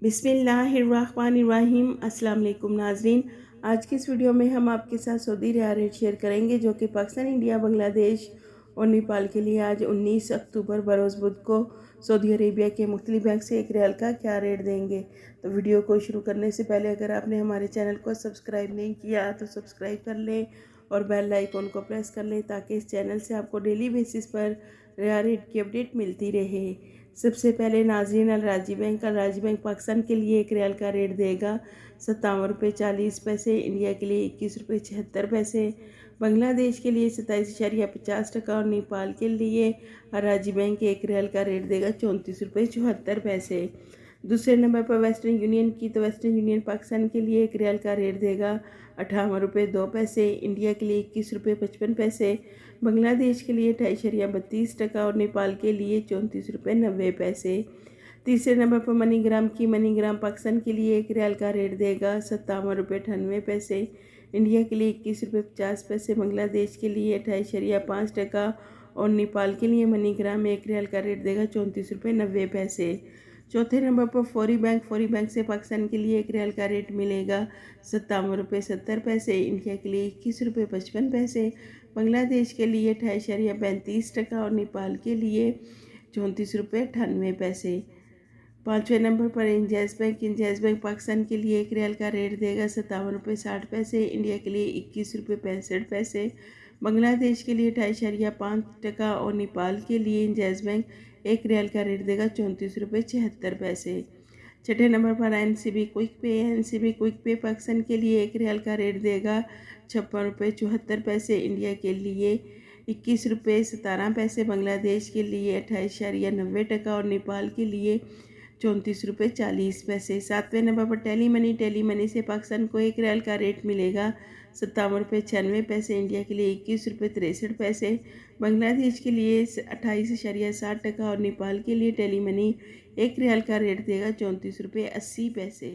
बिस्मिल्लाहिर्रहमानिर्रहीम। अस्सलाम वालेकुम नाजरीन, आज की इस वीडियो में हम आपके साथ सऊदी रियाल रेट शेयर करेंगे जो कि पाकिस्तान, इंडिया, बांग्लादेश और नेपाल के लिए आज 19 अक्टूबर बरोज़ बुध को सऊदी अरेबिया के मुख्तलिफ बैंक से एक रियाल का क्या रेट देंगे। तो वीडियो को शुरू करने से पहले अगर आपने हमारे चैनल को सब्सक्राइब नहीं किया तो सब्सक्राइब कर लें और बेल आइकन को प्रेस कर लें ताकि इस चैनल से आपको डेली बेसिस पर रियाल रेट की अपडेट मिलती रहे। सबसे पहले नाज़रीन, अल राजी बैंक पाकिस्तान के लिए एक रियाल का रेट देगा 57 रुपये 40 पैसे, इंडिया के लिए 21 रुपये 76 पैसे, बांग्लादेश के लिए 27.50 और नेपाल के लिए अल राजी बैंक एक रियाल का रेट देगा 34 रुपये 74 पैसे। दूसरे नंबर पर वेस्टर्न यूनियन की, तो वेस्टर्न यूनियन पाकिस्तान के लिए एक रियाल का रेट देगा 58 रुपये 2 पैसे, इंडिया के लिए 21 रुपये 55 पैसे, बांग्लादेश के लिए 28.32 और नेपाल के लिए 34 रुपये 90 पैसे। तीसरे नंबर पर मनीग्राम की, मनीग्राम पाकिस्तान के लिए एक रियाल का रेट देगा 57 रुपये 98 पैसे, इंडिया के लिए 21 रुपये 50 पैसे, बांग्लादेश के लिए 28.5 और नेपाल के लिए मनीग्राम एक रियाल का रेट देगा 34 रुपये 90 पैसे। चौथे नंबर पर फौरी बैंक से पाकिस्तान के लिए एक रियाल का रेट मिलेगा 57 रुपये 70 पैसे, इंडिया के लिए 21 रुपये 55 पैसे, बांग्लादेश के लिए 28.35 और नेपाल के लिए 34 रुपये 98 पैसे। पाँचवें नंबर पर इंजाज बैंक पाकिस्तान के लिए एक रियाल का रेट देगा 57 रुपये 60 पैसे, इंडिया के लिए 21 रुपये 65 पैसे, बांग्लादेश के लिए 28.5 और नेपाल के लिए इंजाज बैंक एक रियाल का रेट देगा 34 रुपये 76 पैसे। छठे नंबर पर एनसीबी क्विक पे पाकिस्तान के लिए एक रियाल का रेट देगा 56 रुपये 74 पैसे, इंडिया के लिए 21 रुपये 17 पैसे, बांग्लादेश के लिए 28.90 और नेपाल के लिए 34 रुपये 40 पैसे। सातवें नंबर पर टेली मनी से पाकिस्तान को एक रियाल का रेट मिलेगा 57 रुपये 96 पैसे, इंडिया के लिए 21 रुपये 63 पैसे, बांग्लादेश के लिए 28.60 और नेपाल के लिए टेली मनी एक रियाल का रेट देगा 34 रुपये 80 पैसे।